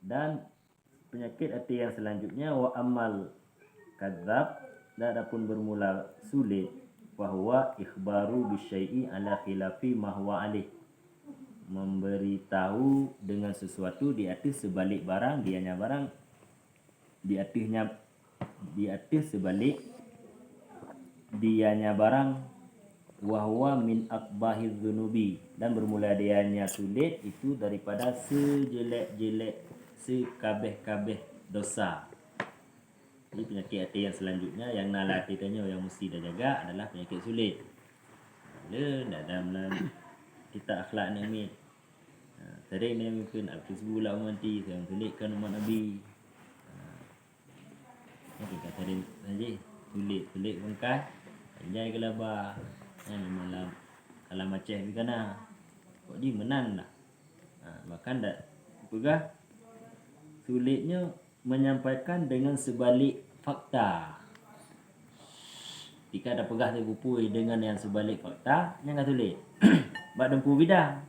Dan penyakit hati yang selanjutnya wa amal kadzab, dan adapun bermula sulit, bahwa ikhbaru bisyai'i ala khilafi ma huwa alih, memberitahu dengan sesuatu di atas sebalik barang dianya barang di atas sebalik dianya barang, wahwa min akbahiz dzunubi, dan bermula dianya sulit itu daripada sejelek-jelek sekabeh-kabeh dosa. Jadi penyakit hati yang selanjutnya yang nala kitanya yang mesti dah jaga adalah penyakit sulit. Dalam kita akhlak ni tadi ni mungkin aku sebulan mati yang sulit kan umat Nabi. Kita tadi saja sulit bengkai anjay gelaba malam kalau macam ni kana kok di menan lah. Bahkan dak pegah sulitnya menyampaikan dengan sebalik fakta. Jika ada pegah tergupui dengan yang sebalik fakta, jangan tulis. Bak dempu bidang.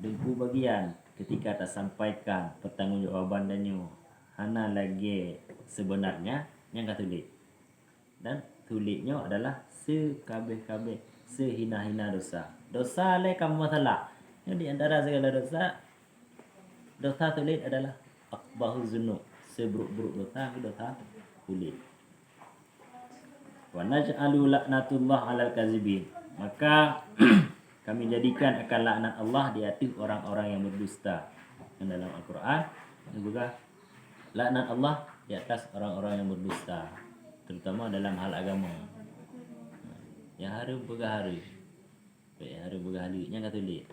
Dempu bagian ketika tak sampaikan pertanggungjawaban dannya hana lagi sebenarnya, jangan tulis. Dan tulisnya adalah sekabeh-kabeh, sehina-hina dosa. Dosa le kamu masalah. Yang di antara segala dosa tulis adalah akbahu zunub, seburuk-buruk dosa kulit. Wa naj'alu laknatullah 'alal kazibin. Maka kami jadikan akan laknat Allah di atas orang-orang yang berdusta. Yang dalam Al-Quran juga laknat Allah di atas orang-orang yang berdusta, terutama dalam hal agama. Yang hari bergahari, hari bergahari nya kata tulis.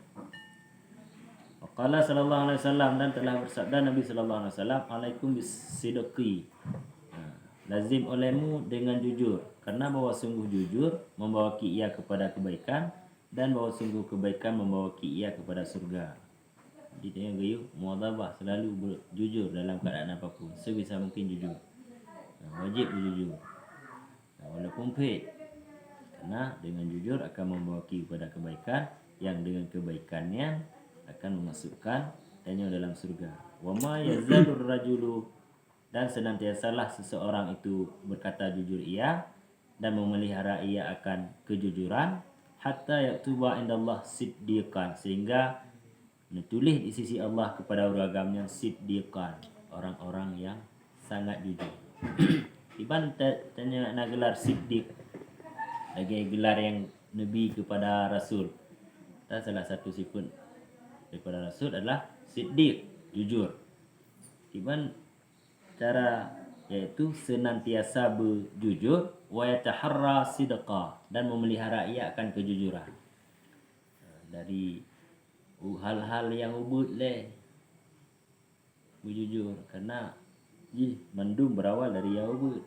Qala sallallahu alaihi wasallam, dan telah bersabda Nabi sallallahu alaihi wasallam, alaikum bisidqi. Lazim olehmu dengan jujur, karena bahwa sungguh jujur membawa ia kepada kebaikan, dan bahwa sungguh kebaikan membawa ia kepada surga. Jadi dia gayu muadzabah, selalu berjujur dalam keadaan apapun, sebisa mungkin jujur. Wajib berjujur. Walaupun pahit, karena dengan jujur akan membawa kepada kebaikan, yang dengan kebaikannya akan memasukkan danya dalam surga. Wa ma yazalur rajulu, dan senantiasalah seseorang itu berkata jujur ia dan memelihara ia akan kejujuran, hatta yaktuba indallah siddiqan, sehingga ditulis di sisi Allah kepada ragamnya siddiqan, orang-orang yang sangat jujur. Iban tanya nak gelar siddiq, lagi gelar yang Nabi kepada Rasul. Dan salah satu sifat daripada Rasul adalah siddiq, jujur. Iban cara yaitu senantiasa berjujur, wa yataharra sidqa, dan memelihara ia akan kejujuran. Dari hal-hal yang ubud le berjujur, karena mendung berawal dari yang ubud.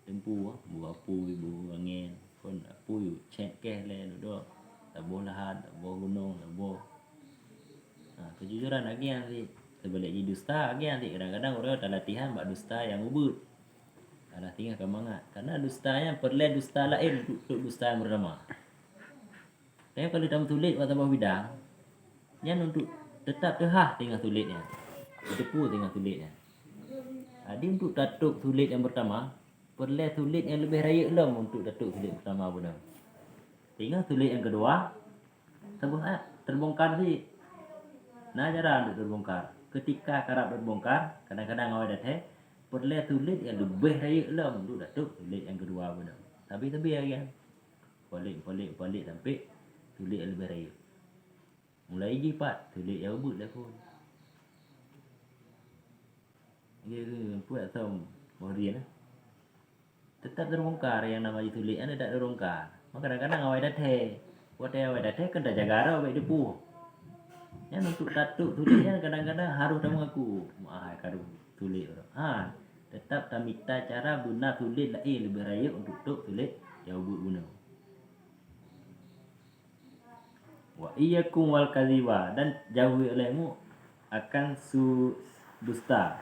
Tempu apu ibu angin pun apu cek ke le duduk tak boleh lahat, tak boleh gunung, tak boleh. Kejujuran lagi yang sebalik jadi dusta lagi nanti kadang-kadang orang ada latihan buat dusta yang ubud. Ada tinggal kemangat, karena dustanya perlu dusta lain untuk dusta yang bernama. Tapi kalau dalam tulis atau tambah bidang, yang untuk tetap tehah tinggal tulitnya, tepu tinggal tulitnya. Jadi untuk datuk tulit yang pertama, perlu tulit yang lebih raya lem untuk datuk tulit pertama benar. Tinggal tulit yang kedua, terbongkar sih. Nah cara untuk terbongkar. Ketika karab terbongkar, kadang-kadang awak datang, perlu tulit yang lebih raya lem untuk datuk tulit yang kedua benar. Tapi ya kan, balik sampai tulit yang lebih raya. Mulai jipat tulit yang ubud lah pun. Dia puas tahu Mohrian tetap terbongkar yang nama tulis anda tak terbongkar. Maka kadang-kadang awak datang kan dah jaga arah baik depu. Yang untuk datuk tulisnya kadang-kadang harus dah mengaku. Karu tulis orang. Tetap tak minta cara guna tulis lain lebih raya untuk tulis yang ubud guna. Wa iyyakum wal kadhiba, dan jauhi olehmu akan dusta.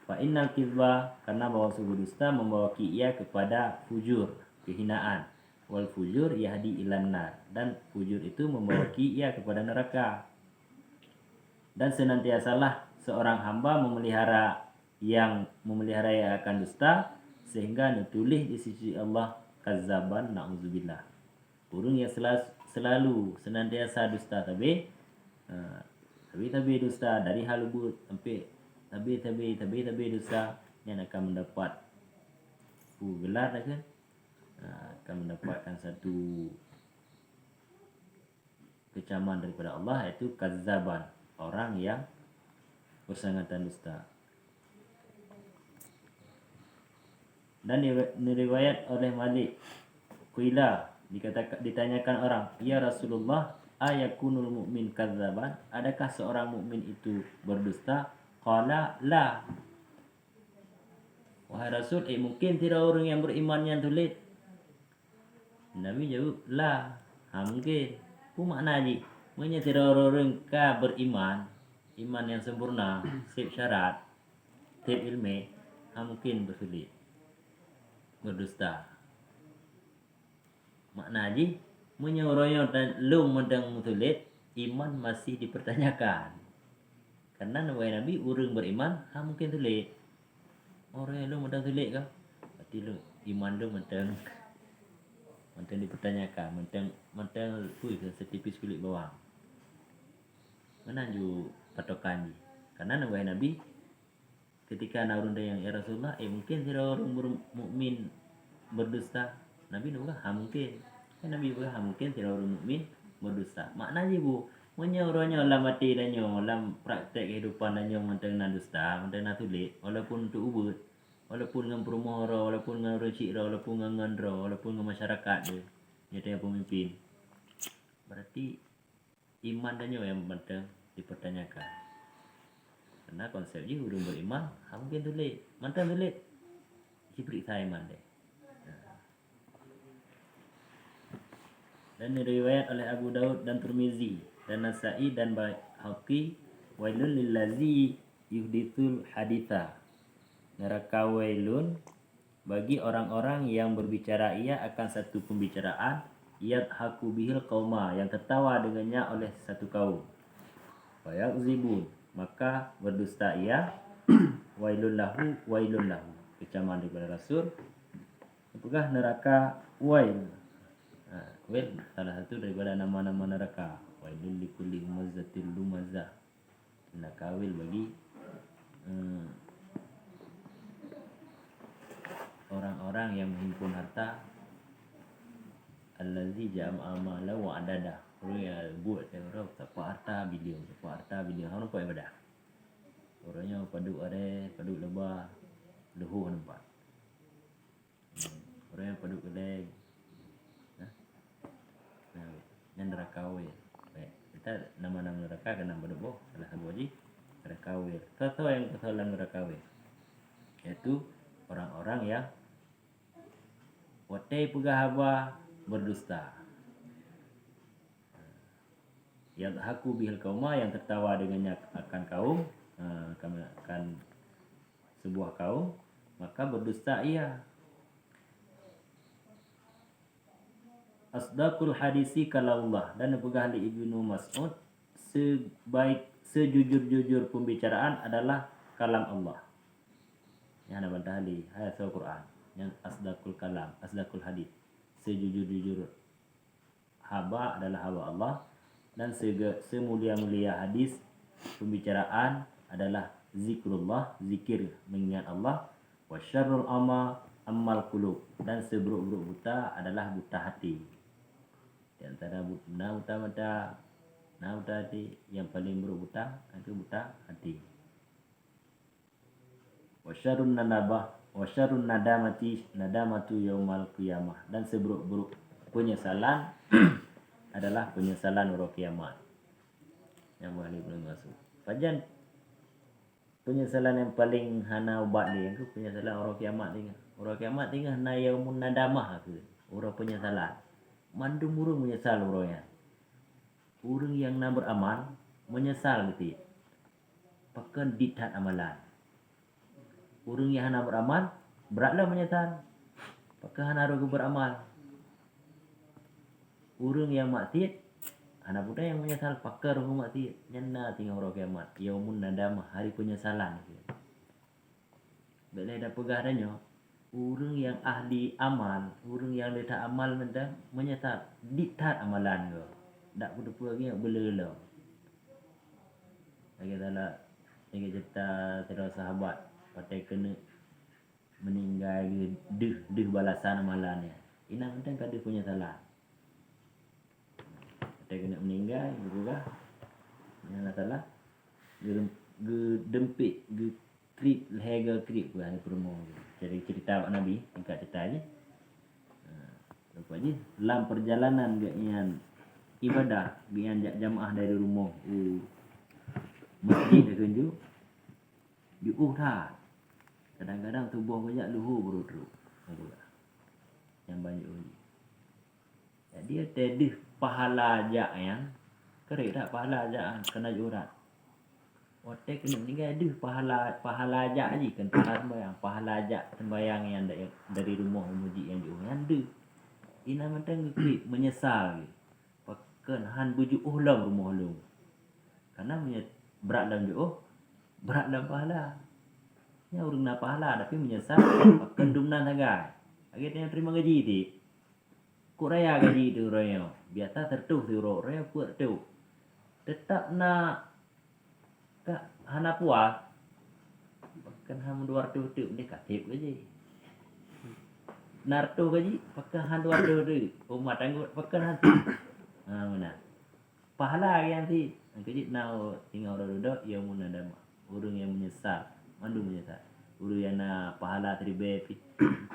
Fa innal kizba, karena bahwa sungguh dusta membawa ia kepada fujur, kehinaan. Wal fujur yahdi ilan nar, dan fujur itu membawa ia kepada neraka. Dan senantiasalah seorang hamba memelihara yang akan dusta, sehingga ditulis di sisi Allah kazzaban, na'udzubillah. Urang yang selalu senantiasa dusta tabe, tabe dusta dari hal lubut sampai tabe dusta, yang akan mendapat gelar kan, akan mendapatkan satu kecaman daripada Allah, yaitu kazzaban, orang yang bersangatan dusta. Dan diriwayat oleh Malik, qila, ditanyakan orang, ya Rasulullah, ayakunul mu'min kadzaban, adakah seorang mukmin itu berdusta? Qala la. Wahai Rasul, mungkin tidak orang yang beriman yang tulis. Nabi jawab, la, mungkin. Apa makna ni? Maksudnya tidak orang ka beriman, iman yang sempurna, sip syarat, tip ilmi, mungkin bersulit, berdusta. Makna ji, menyuruhnya dan lu mendang mutulit, iman masih dipertanyakan. Karena Nabi orang beriman, mungkin tulis. Orang yang lu mendang tulis kah? Berarti lu iman lu mendang dipertanyakan, mendang setipis kulit bawang. Mana ju patokan ji? Karena Nabi ketika narunda yang ya Rasulullah, mungkin tidak orang mukmin berdusta. Nabi juga mungkin. Nabi juga mungkin tidak orang mukmin berdusta. Maknanya bu, menyuruhnya dalam mati dan dalam praktek kehidupan dan mendang dusta, mendang tulis, walaupun untuk ubud, walaupun dengan perumahara, walaupun dengan recik, walaupun dengan ngandra, walaupun dengan masyarakat dia yang pemimpin. Berarti iman dan yang mendang dipertanyakan. Karena konsepnya orang beriman, mungkin tulis, mendang tulis, diperiksa iman deh. Dan diriwayat oleh Abu Daud dan Tirmizi dan Nasa'i dan Baihaqi, wailul lillazi yuhdithul haditha, neraka wailun bagi orang-orang yang berbicara ia akan satu pembicaraan, yadhaku bihil qauma, yang tertawa dengannya oleh satu kaum, wa yakzibun, maka berdusta ia, wailun lahu, kecaman daripada Rasul. Apakah neraka wail? Wail salah satu daripada nama-nama neraka. Wailul likulli humazatil lumazah. Neraka wail bagi orang-orang yang menghimpun harta, allazi jama'a mala wa adada. Orang yang buat orang tak harta bilion, orang apa ibadah. Orangnya paduk lebah, lehuh nampak. Orang yang paduk kedai, yang neraka wail. Baik, kita nama-nama neraka kena berdebuh salah satu haji neraka wail. Tahu yang kesalahan neraka wail, yaitu orang-orang yang watai pegahaba berdusta, yadhaku bihil qauma, yang tertawa dengannya akan kaum, akan sebuah kaum, maka berdusta ia. Asdaqul hadisi kalamullah, dan pegah li Ibnu Mas'ud, sejujur-jujur pembicaraan adalah kalam Allah. Yang ada bantah li ayat Al-Quran, yang asdaqul kalam, asdaqul hadis, sejujur-jujur haba adalah haba Allah, dan semulia-mulia hadis pembicaraan adalah zikrullah, zikir mengingat Allah, wa syarrul amal qulub, dan seburuk-buruk buta adalah buta hati. Di antara buta hati, yang paling buruk buta itu buta hati. Wa syarrun nadamatu yaumal qiyamah, dan seburuk-buruk penyesalan adalah penyesalan hari kiamat. Yang boleh belum masuk. Pajan penyesalan yang paling hana ubat dia itu penyesalan orang kiamat ni. Orang kiamat ni hana yaumun nadamah tu. Orang penyesalan. Mandum urang menyesal orangnya. Orang yang nak beramal menyesal gitu. Pakan dithat amalan. Orang yang hana beramal beratlah menyesal. Pakan hana ragu beramal. Orang yang maksiat anak muda yang menyesal pakar hukum mati nyana tinggal orang kiamat yaumun nadamah hari penyesalan. Bila ada pegadannya orang yang ahli amal, orang yang letak amal mentang menyesal ditat amalan ke. Tak perlu lagi belelo. Lagi dalam lagi cerita terus sahabat pakai kena meninggal deh balasan amalannya. Ina mentang kada punya salah. Pakai kena meninggal juga yang salah. Dempit krip leher krip bukan promo. Jadi cerita Nabi singkat cerita aja. Lepas ni dalam perjalanan dengan ibadah dengan jamaah dari rumah masjid dia kunju dah kadang-kadang tubuh banyak luhur beruduk yang banyak uji. Jadi ada pahala ajak yang kerek tak pahala ajak kena jurat. Otak kena meninggal ada pahala ajak aja kan pahala ajak sembahyang yang dari rumah masjid yang jauh yang ada. Ina mentang menyesal pakan han bujuk ulang rumah lu. Karena berat dalam jauh, berat dalam pahala. Nya urang na pahala tapi menyesal pakan dumnan hagai. Akhirnya terima gaji ti. Ku raya gaji tu raya. Biasa tertuh tu raya puat tu. Tetap nak kak hana puas. Pakan han 200 tu dia katip gaji. Narto gaji pakai han 200 tu. Umat tanggut pakai han. Mana? Pahala yang si gaji nau tinggal duduk yang mun ada urang yang menyesal, mandu menyesal. Urang yang nak pahala terbaik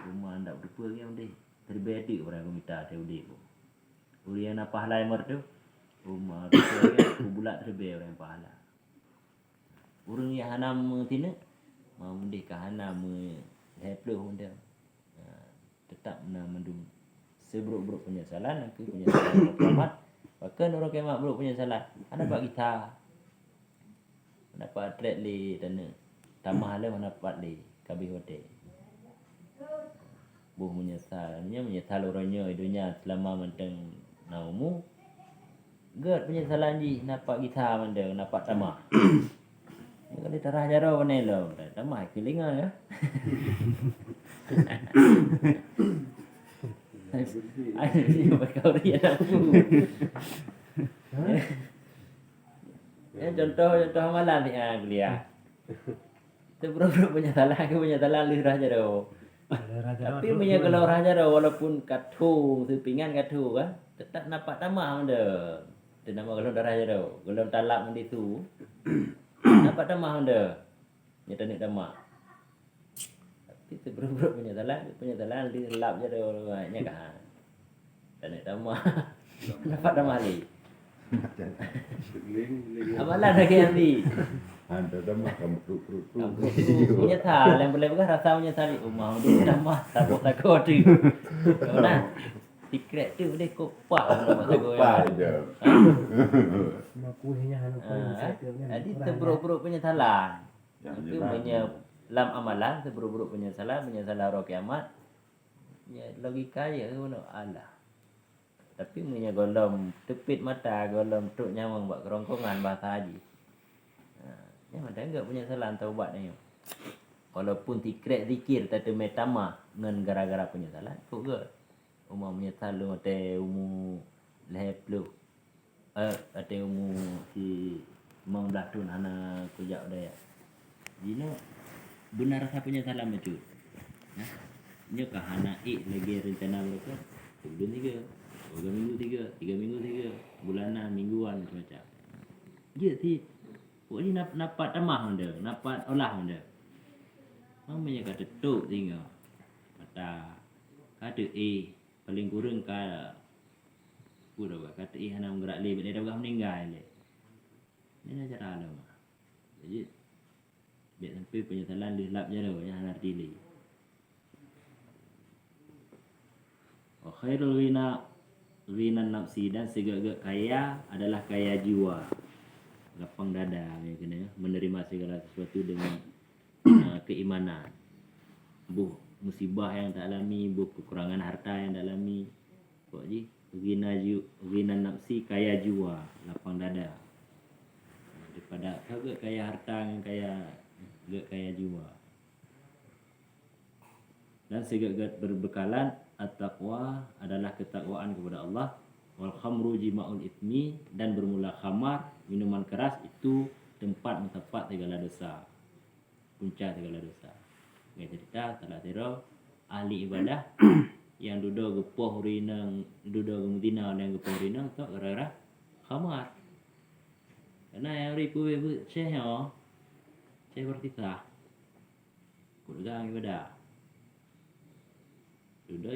rumah ndak berapa yang deh. Terbaik tu orang minta terbaik. Urang yang nak pahala yang merdu rumah tu bulat terbaik orang pahala. Urang yang hanam tina mau mendih ka hanam heplo honda. Tetap mendung seburuk-buruk penyesalan aku penyesalan kiamat bahkan orang kiamat buruk penyesalan ada dapat kita dapat trade li dan tamah le dapat li kabih hotel buh menyesal orangnya hidupnya selama menteng naumu gad penyesalan ji dapat kita mendeng dapat tamah kalau tarah jaro panelo tamah kelingan ya. Ayo kau dia aku. Contoh amalan ni kuliah. Itu bro punya salah lih raja do. Tapi punya kalau raja do walaupun katu sepingan katu kan tetap dapat tamah anda. Itu nama kalau raja do. Kalau talak mandi tu dapat tamah anda. Nyata ni tamah. Itu bro punya salah dilap je dah nya kan. Dan nak tamah. Dapat tamah li. Amalan lagi nanti. Anda tamah kamu perut. Punya tal yang boleh bekas rasa punya tali. Mau dia tamah takut tu. Nah. Secret tu dia kopak je. Jadi terburuk-buruk punya salah. Itu punya lam amalan seburuk-buruk penyesalan orang kiamat ya logika ya ngono Allah tapi punya golom tepit mata golom tuk nyawang buat kerongkongan bahasa haji yang ada enggak punya salah taubat ni walaupun tikrek zikir tapi metama ngan gara-gara penyesalan kok ke umum menyesal lu ate umu leheplu ate umu si mong datun ana kujak daya dino benar saya punya salah macam nah nya kahana lagi rencana mereka bulan 3 minggu 3 bulanan mingguan macam dia si ni dapat tamah anda dapat olah anda mamanya kata tok tinggal kata paling kurang ka pura kata hanam gerak le dia dah meninggal le ni cara alam jadi biar sampai penyesalan dilap je dah yang arti li. Wa khairul ghina nafsi dan segala kaya adalah kaya jiwa. Lapang dada ya kena menerima segala sesuatu dengan keimanan. Musibah yang tak alami, kekurangan harta yang tak alami. Kok ji ghina nafsi, kaya jiwa, lapang dada. Daripada kagak kaya harta, gak kaya jiwa. Dan segala berbekalan at-taqwa adalah ketakwaan kepada Allah. Wal khamru jima'ul ithmi, dan bermula khamar, minuman keras itu tempat mentepat segala dosa, punca segala dosa. Kita cerita salah tiro ahli ibadah yang duduk gepoh rinang, duduk gemudina dan gepoh rinang tu gara-gara khamar. Karena yang ribu syekh berkisah kurang ibadah. Duduk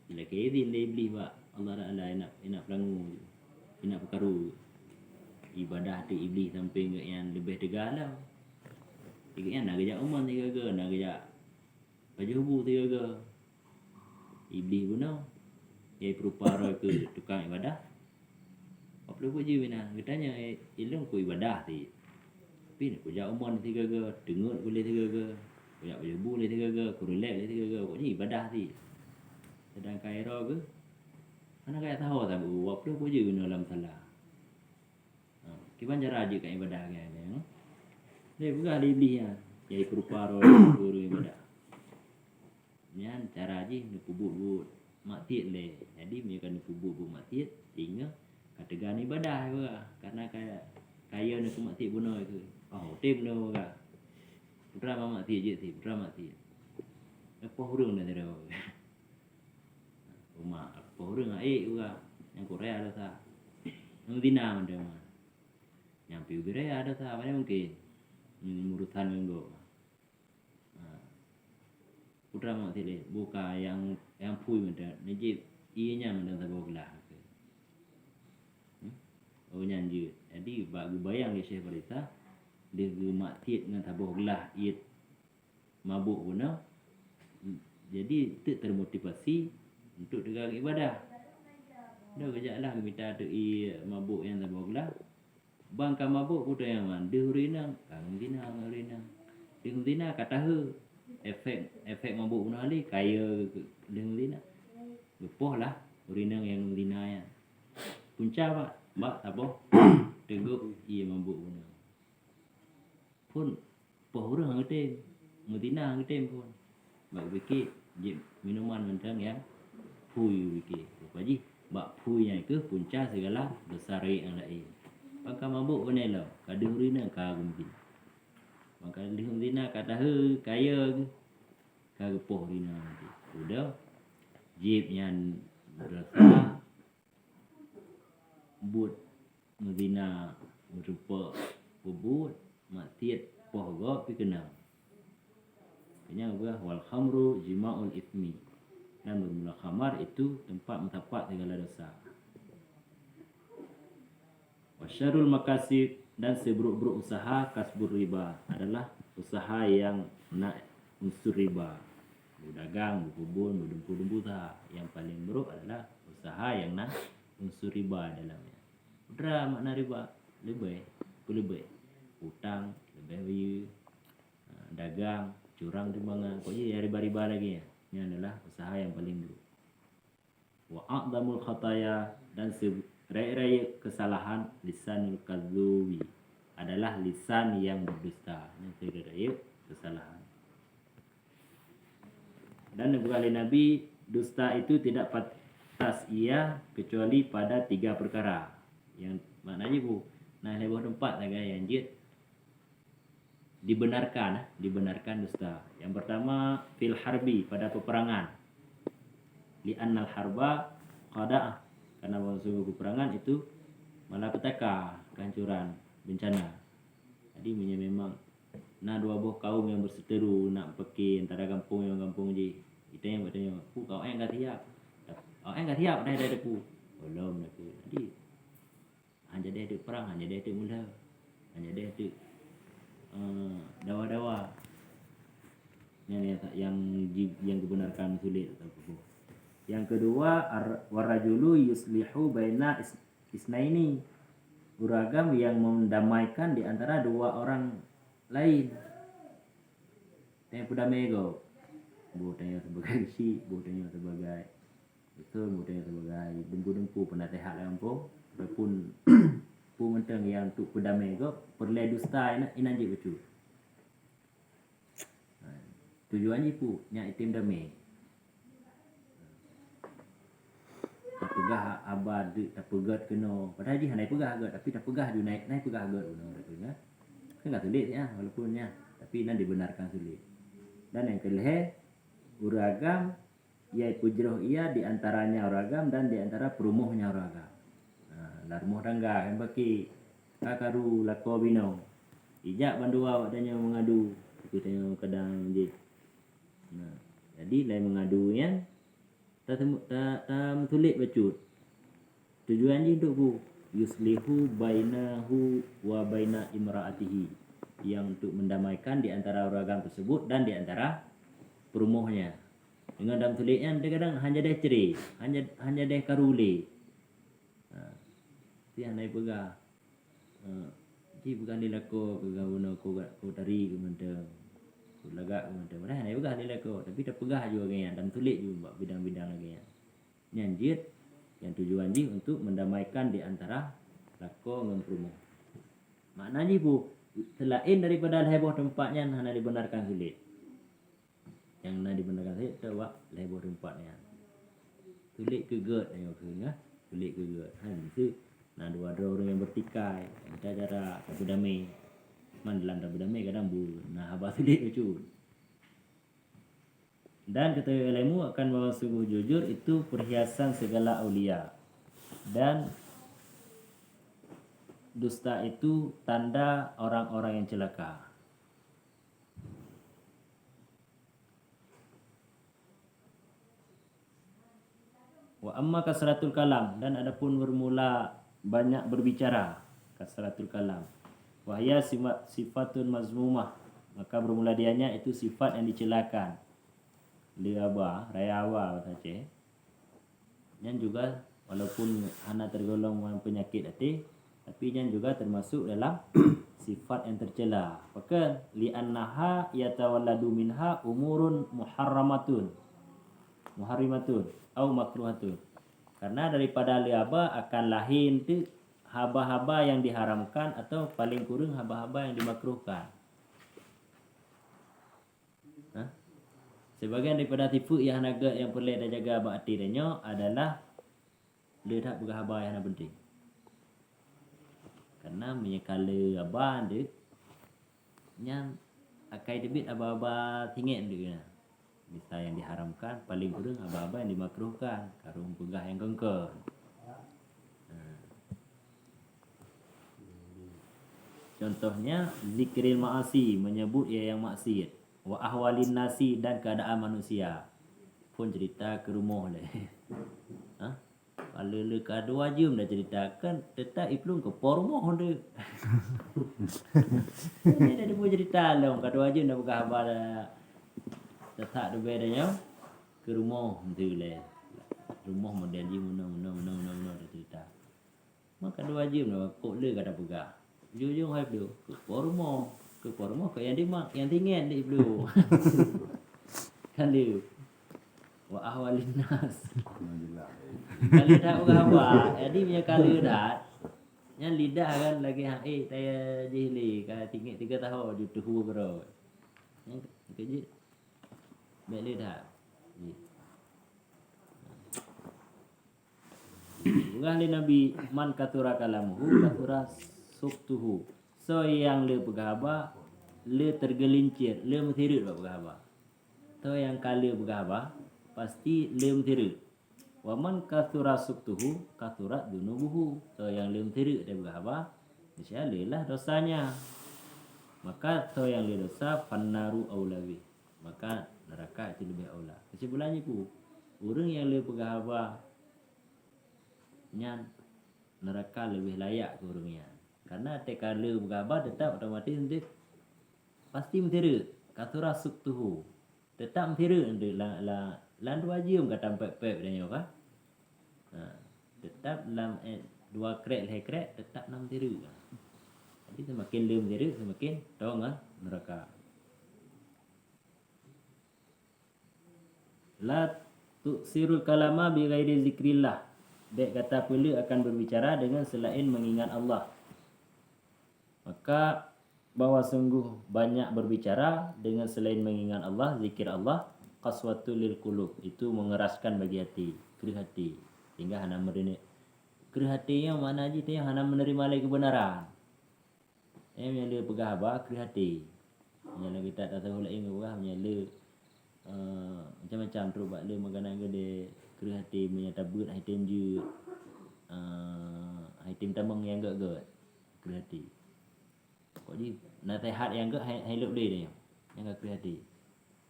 bila kedin dia beli pak Allah Taala nak pelangu, nak perkaru ibadah tu iblis sampai yang lebih tegalau. Tiga nak kerja umman tiga ke, nak kerja baju hubu tiga ke. Iblis guna dia perupara ke tukang ibadah. Apa lu je bina? Katanya ilmu ku ibadah ti. Tapi nak kerja umman tiga ke, dengut boleh tiga ke, kerja baju hubu boleh tiga ke, kurelek boleh tiga ke. Pokoknya ibadah ti. Sedang kairo ke, mana kaya tahu tak bu, apa lu je bina dalam salah. Kiban cara aja kat ibadah kan. Dia bukan iblis ya. Jadi perupara guru ibadah. Nyan cara aja ni pubut maksiat le. Jadi mereka ni pubut maksiat sehingga katakan ibadah juga. Karena kaya ni maksiat guna itu. Oh, tim ni juga. Putra maksiat je sih, putra maksiat. Apa hurung dah dia. Rumah apa hurung juga. Yang Korea ada tak. Yang Dina mana mah. Yang Piugere ada tak, mana mungkin. Murutan minggu. Putra mak tile buka yang pui menda najib ianya menda tabu belah. Oh nyanjut. Jadi bagi bayang dia Syekh berita dia maksiat dengan tabu belah iat mabuk guna. Jadi tak termotivasi untuk tegang ibadah. Dah kejaklah minta tu mabuk yang tabu belah. Bangka mabuk kuda yang man diurinang kang dina urinang dina kata efek mabuk guna ali kaya dina gepoh lah urinang yang dina ya punca pak mbak taboh teguk ia mabuk guna pun poh urang ngete mudina ngete pun mbak fikir minuman mentang yang pui fikir paji mbak pui yang ke punca segala besar yang lain. Maka mabuk benar lah. Kadang rina kagum bin. Maka lihum rina kata kaya kagepoh rina nanti. Sudah jib yang berasa but medina berupa bubut maksiat poh go pi kena. Kenya gua wal khamru jima'ul ithmi. Dan bermula khamar itu tempat mendapat segala dosa. Wasyarul makasib, dan seburuk-buruk usaha kasbur riba adalah usaha yang nak unsur riba. Berdagang, berkebun, berdempu-dempu usaha. Yang paling buruk adalah usaha yang nak unsur riba dalamnya. Udra makna riba lebih hutang, lebih biaya, dagang, curang timbangan. Pokoknya ya riba-riba lagi ya. Ini adalah usaha yang paling buruk. Wa a'dhamul khataya, dan raya kesalahan lisanul kadzubi adalah lisan yang berdusta. Ini raya kesalahan. Dan berkali Nabi dusta itu tidak pantas ia kecuali pada 3 perkara. Yang maknanya nah lebih tempat lah yang jid dibenarkan dusta. Yang pertama fil harbi, pada peperangan. Li'annal harba qada'ah, karena sungguh peperangan itu malapetaka, kehancuran, bencana. Jadi memang nah dua buah kaum yang berseteru nak pergi antara kampung yang kampung je. Kita yang bertanya, kau enggak siap. Kau enggak siap dah ada ku. Belum nak. Jadi hanya dia ada perang, hanya dia ada mula. Hanya dia ada dawa-dawa. Yang kebenarkan sulit atau apa. Yang kedua warajulu yuslihu baina isnaini, beragam yang mendamaikan di antara 2 orang lain. Tanya pada mego, bu tanya sebagai si, bu tanya sebagai Betul mudah sebagai dengku-dengku penasehat lampu walaupun pu mentang yang untuk perdamai ko perle dusta ina je betul. Tujuannya pu nya itim damai. Tak pegah abad tak pegat kena padahal dia naik pegah agak tapi tak pegah dia naik pegah agak benar tu ya. Kan enggak sulit ya walaupun ya tapi nan dibenarkan sulit. Dan yang kelih uragam iaitu jroh ia di antaranya uragam dan di antara perumuhnya uragam. Larmuh rangga yang baki kakaru lako bino. Ijak bandua wadanya mengadu kita kadang je. Nah, jadi lain mengadu yang tak tulis bacut. Tujuan dia untuk bu yuslihu bainahu wa baina imraatihi yang untuk mendamaikan di antara uragam tersebut dan di antara perumuhnya. Dengan dalam tulisnya kadang hanya dah cerai, hanya dah karule. Dia naik pegah. Ji bukan dilako kegawuna ko dari ke mentang. Ko lagak ke mentang. Dah naik pegah dilako tapi dah pegah juga gaya dan tulis juga bidang-bidang lagi ya. Nyanjit yang tujuan ji untuk mendamaikan di antara lako dengan perumuh. Maknanya bu selain daripada heboh tempatnya hanya dibenarkan sulit. Yang nak dibenarkan saya tahu heboh tempatnya. Tulis keget yang maksudnya tulis keget. Itu nah dua orang yang bertikai kita cara tabu damai. Man dalam tabu damai kadang bu nah habis tulis lucu. Dan kata ilmu akan bahawa sungguh jujur itu perhiasan segala aulia. Dan dusta itu tanda orang-orang yang celaka. Wa amma kasratul kalam dan adapun bermula banyak berbicara kasratul kalam. Wa hiya sifatun mazmumah maka bermula dianya itu sifat yang dicelakan. Liaba rayawa saja. Dan juga walaupun hana tergolong penyakit hati tapi yang juga termasuk dalam sifat yang tercela. Maka li'annaha yatawalladu minha umurun muharrimatun au makruhatun. Karena daripada liaba akan lahir tu haba-haba yang diharamkan atau paling kurang haba-haba yang dimakruhkan. Sebagian daripada tipu yang naga yang perlu dah jaga bakti danyo adalah dia tak berhaba yang penting. Karena menyekala abang dia yang akai debit aba-aba tingit dia. Misal yang diharamkan paling kurang aba-aba yang dimakruhkan karung pegah yang kengker. Contohnya zikril ma'asi menyebut ia yang maksiat, wa ahwalin nasi dan keadaan manusia. Pun cerita ke rumah le. Kalau le kadua jum dah ceritakan tetap iplung ke pormoh dia. Ini dah pun cerita long kadua jum dah buka khabar tetap de bedanya ke rumah tu le. Rumah model ji mana dah cerita. Maka kadua jum dah kok le kada pegah. Jujur hai bro ke pormoh ke yang dimak yang tinggi di bro. Kan dia wa ahwalin nas. Kali tak berapa, jadi punya kali dah. Yang lidah kan lagi saya jihli kan tinggi 3 tahun di tuhu bro. Yang kerja baik lidah. Bukan di Nabi man katura kalamuhu katura suktuhu. So yang le pegahaba le tergelincir, le metiru pegahaba. So yang kali pegahaba pasti le metiru. Waman kathura suktuhu kathura dunubuhu. So yang le metiru dia pegahaba insyaallah dosanya. Maka so yang le dosa fannaru aulawi. Maka neraka itu lebih aula. Kesimpulannya ku orang yang le pegahaba nya neraka lebih layak ke orangnya. Karena tekala pegahaba tetap otomatis dia pasti metiru kathura suktuhu. Tetap metiru lan dua jam kata pep dia kan. Tetap dalam dua krek tetap nam metiru. Jadi semakin dia metiru semakin tahu neraka. La Tuksirul kalama bi ghairi zikrillah. Dek kata pula akan berbicara dengan selain mengingat Allah. Maka bahwa sungguh banyak berbicara dengan selain mengingat Allah, zikir Allah, qaswatul lil qulub, itu mengeraskan bagi hati, kerih hati. Sehingga hana merini kerih hati yang mana aja tu yang hana menerima lagi kebenaran. Menyala pegah apa kerih hati. Menyala kita tak tahu lagi pegah menyala macam-macam terus buat le makanan gede kerih hati menyata beut item je. Item tambang yang gak kerih hati. Kok di nak tehat yang gak hidup dia yang gak kerih hati.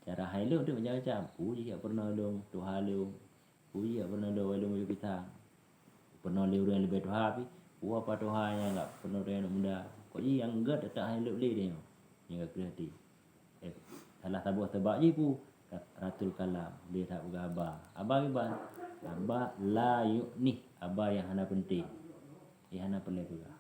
Cara hidup tu macam-macam. Puji tak pernah dong Tuhan lu. Puji tak pernah dong lu maju kita. Pernah le orang lebih Tuhan tapi apa Tuhan yang enggak pernah orang nak muda. Kok ji yang enggak tak hidup dia yang gak kerih hati. Salah tabuh tebak je pu Ratul Kalam dia tak bergabar. Abah iban. Abah la yu'nih. Abah yang hana penting. Yang hana perlu juga.